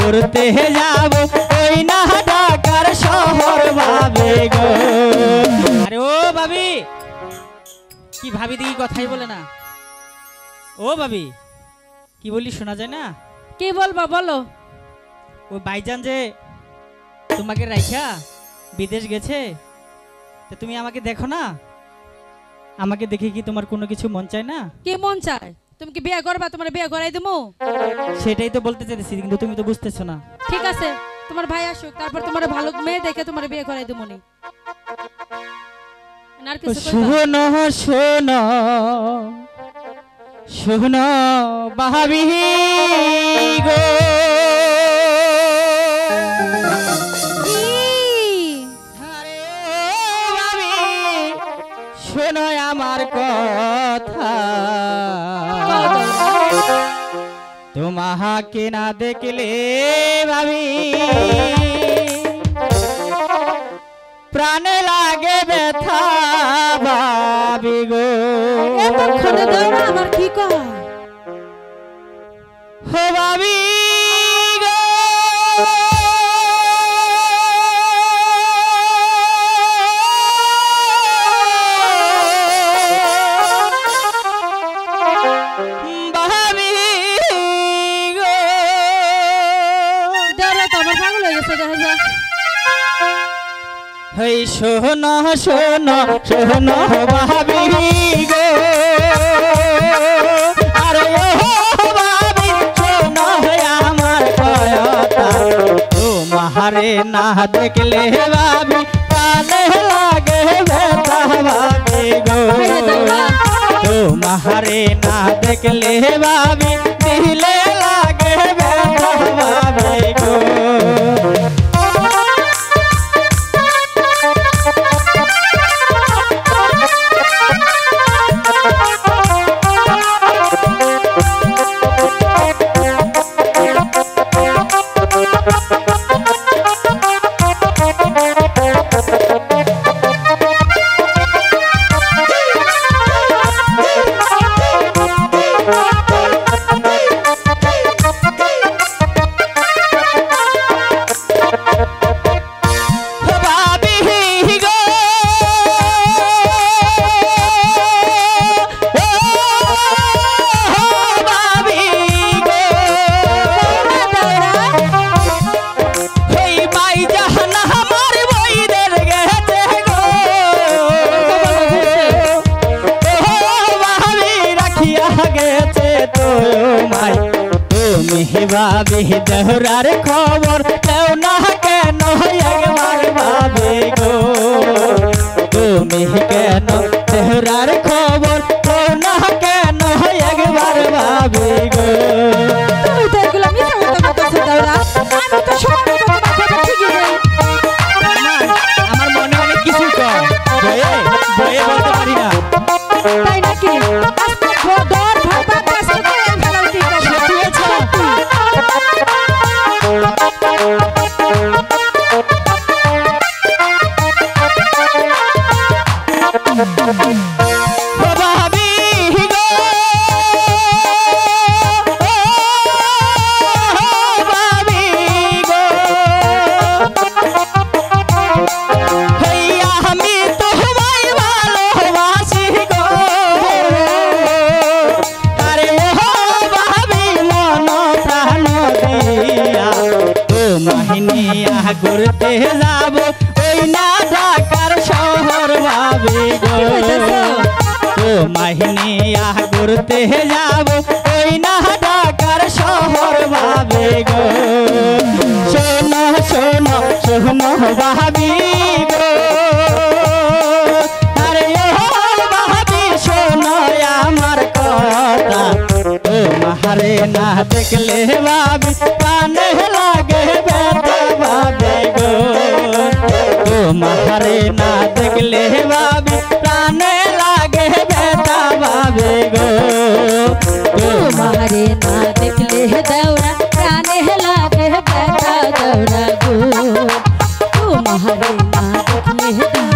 ঘুরতে যাব ওই না ঢাকার শহর ভাবি গো। আরে ও ভাবি, কি ভাবি দেখি কথাই বলে না। ও ভাবি, কি বলি শোনা যায় না? কি বলবো বলো। ও ভাইজান যে তোমাকে রাইখা বিদেশ গেছে, তো তুমি আমাকে দেখো না? আমাকে দেখে কি তোমার কোনো কিছু মন চায় না? কি মন চায়? তুমি কি বিয়ে করবা? তোমার বিয়ে করাই দেবো। সেটাই তো বলতে চাইতেছি, কিন্তু তুমি তো বুঝতেছো না। ঠিক আছে, তোমার ভাই আসুক, তারপর তোমার ভালো মেয়ে দেখে তোমার বিয়ে করাই দেবো নি। আর কিছু কইবা? শোনো শোনো শোনো ভাবি গো, আরে ও ভাবি, শোনো আমার কথা। তোমাকে না দেখলে ভাবি প্রাণে লাগে ব্যথা ভাবি গো। এতক্ষণে দাও না আমার কি কয়? হো ভাবি গো, ভাবি গো, দাঁড়া তো আমার পাগল হয়ে গেছে দেখা যায়। হেই শোনো শোনো শোনো ভাবি গো, আরে ও ভাবি শোনো আমার কথা। তোমারে না দেখলে ভাবি প্রাণে লাগে ব্যথা ভাবি গো। তোমারে না দেখলে ভাবি দিলে লাগে ব্যথা ভাবি গো। ভাবি দেহরার খবর দেও না কেন একবার ভাবি গো। তুমি কেন দেহরার খবর দেও না কেন একবার ভাবি গো। তুমি তো এগুলো মিথ্যা কথা বলছো দাওরা। আমি তো সময় মতো তোমার কথা ঠিকই বলি। আমার মনে অনেক কিছু কয়, বয়ে বয়ে বলতে পারি না। তাই নাকি? আজকে দর ভাতা কাছে করে ফেলাও ঠিক আছে। সত্যি আছে? ভাবি গো, ভাবি গো, হইয়া আমি তোমায় ভালোবাসি গো। আরে ও ভাবি মন প্রাণ দিয়া তোমায় নিয়া ঘুরতে যাব ওই না ঢাকার শহর ভাবি গো। তোমায় নিয়া ঘুরতে যাব ওই না ঢাকার শহর ভাবি গো। শোনো শোনো শোনো ভাবি গো, আরে ও ভাবি শোনো আমার কথা। তোমারে না দেখলে ভাবি প্রাণে লাগে ব্যথা ভাবি গো। তোমারে না দেখলে ভাবি প্রাণে লাগে ব্যথা ভাবি গো। তোমারে না দেখলে দাওরা প্রাণে লাগে ব্যথা দাওরা গো। তোমারে না দেখলে